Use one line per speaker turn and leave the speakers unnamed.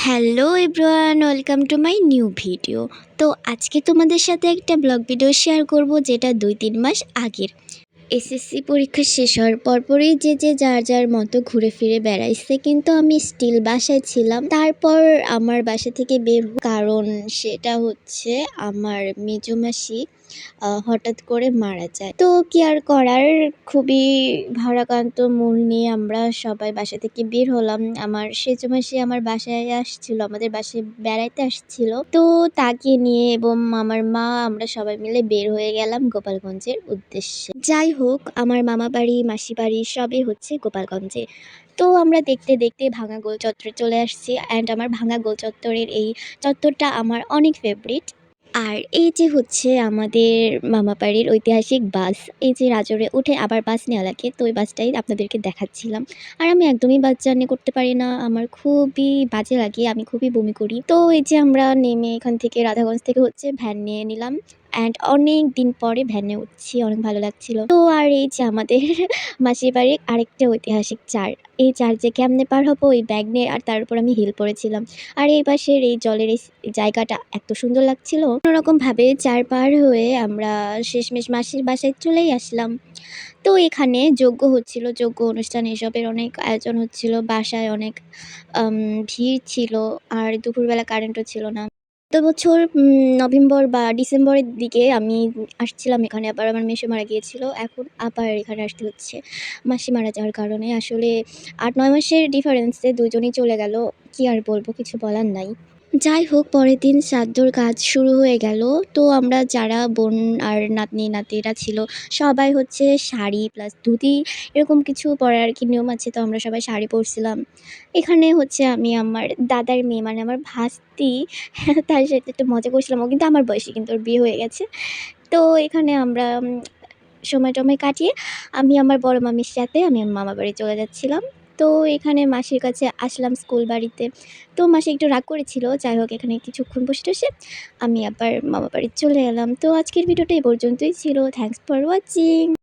Hello everyone, welcome to my new video. তো আজকে তোমাদের সাথে একটা ব্লগ ভিডিও শেয়ার করব, যেটা 2-3 মাস আগের। এসএসসি পরীক্ষা শেষ হওয়ার পরপরই যে যার যার মতো ঘুরে ফিরে বেড়াইছে, কিন্তু আমি স্টিল বাসায় ছিলাম। তারপর আমার বাসা থেকে বের কারণ সেটা হচ্ছে আমার মেজো মাসি হঠাৎ করে মারা যায়। তো কি আর করার, খুবই ভারাক্রান্ত মন নিয়ে আমরা সবাই বাসা থেকে বের হলাম। আমার সেজো মাসি আমার বাসায় আসছিল, আমাদের বাসায় বেড়াইতে আসছিল। তো তাকে নিয়ে এবং আমার মা, আমরা সবাই মিলে বের হয়ে গেলাম গোপালগঞ্জের উদ্দেশ্যে। যাই হোক, আমার মামা বাড়ি মাসি বাড়ি সবই হচ্ছে গোপালগঞ্জে। তো আমরা দেখতে দেখতে ভাঙা গোল চত্বরে চলে আসছি। অ্যান্ড আমার ভাঙা গোল চত্বরের এই চত্বরটা আমার অনেক ফেভারিট। আর এই যে হচ্ছে আমাদের মামা বাড়ির ঐতিহাসিক বাস, এই যে রাজরে উঠে আবার বাস নেওয়া লাগে, তো ওই বাসটাই আপনাদেরকে দেখাচ্ছিলাম। আর আমি একদমই বাস জার্নি করতে পারি না, আমার খুবই বাজে লাগে, আমি খুবই বমি করি। তো এই যে আমরা নেমে এখান থেকে রাধাগঞ্জ থেকে হচ্ছে ভ্যান নিয়ে নিলাম। অ্যান্ড অনেক দিন পরে ভ্যানে উঠছি, অনেক ভালো লাগছিল। তো আর এই যে আমাদের মাসির বাড়ির আরেকটা ঐতিহাসিক চার, এই চার যে কেমনে পার হবো ওই ব্যাগ নিয়ে, আর তার উপর আমি হিল পরেছিলাম। আর এই পাশের এই জলের এই জায়গাটা এত সুন্দর লাগছিল। অন্যরকম ভাবে চার পার হয়ে আমরা শেষমেশ মাসির বাসায় চলেই আসলাম। তো এখানে যজ্ঞ হচ্ছিল, যজ্ঞ অনুষ্ঠান এসবের অনেক আয়োজন হচ্ছিল, বাসায় অনেক ভিড় ছিল। আর দুপুরবেলা কারেন্টও ছিল না। গত বছর নভেম্বর বা ডিসেম্বরের দিকে আমি আসছিলাম এখানে, আবার আমার মেসো মারা গিয়েছিল, এখন আবার এখানে আসতে হচ্ছে মাসি মারা যাওয়ার কারণে। আসলে 8-9 মাসের ডিফারেন্সে দুজনেই চলে গেল, কি আর বলবো, কিছু বলার নাই। যাই হোক, পরের দিন শ্রাদ্ধর কাজ শুরু হয়ে গেল। তো আমরা যারা বোন আর নাতনি নাতিরা ছিল, সবাই হচ্ছে শাড়ি প্লাস ধুতি এরকম কিছু পরার আর কি নিয়ম আছে, তো আমরা সবাই শাড়ি পরছিলাম। এখানে হচ্ছে আমি আমার দাদার মেয়ে, মানে আমার ভাস্তি, তার সাথে একটু মজা করছিলাম। ও কিন্তু আমার বয়সী, কিন্তু ওর বিয়ে হয়ে গেছে। তো এখানে আমরা সময় টময় কাটিয়ে আমি আমার বড় মামির সাথে আমি আমার মামা বাড়ি চলে যাচ্ছিলাম। তো এখানে মাসির কাছে আসলাম স্কুল বাড়িতে। তো মাসি একটু রাগ করেছিল, যাই হোক এখানে কিছুক্ষণ বসে টসে আমি আবার মামা বাড়ি চলে এলাম। তো আজকের ভিডিওটা এই পর্যন্তই ছিল। Thanks for watching.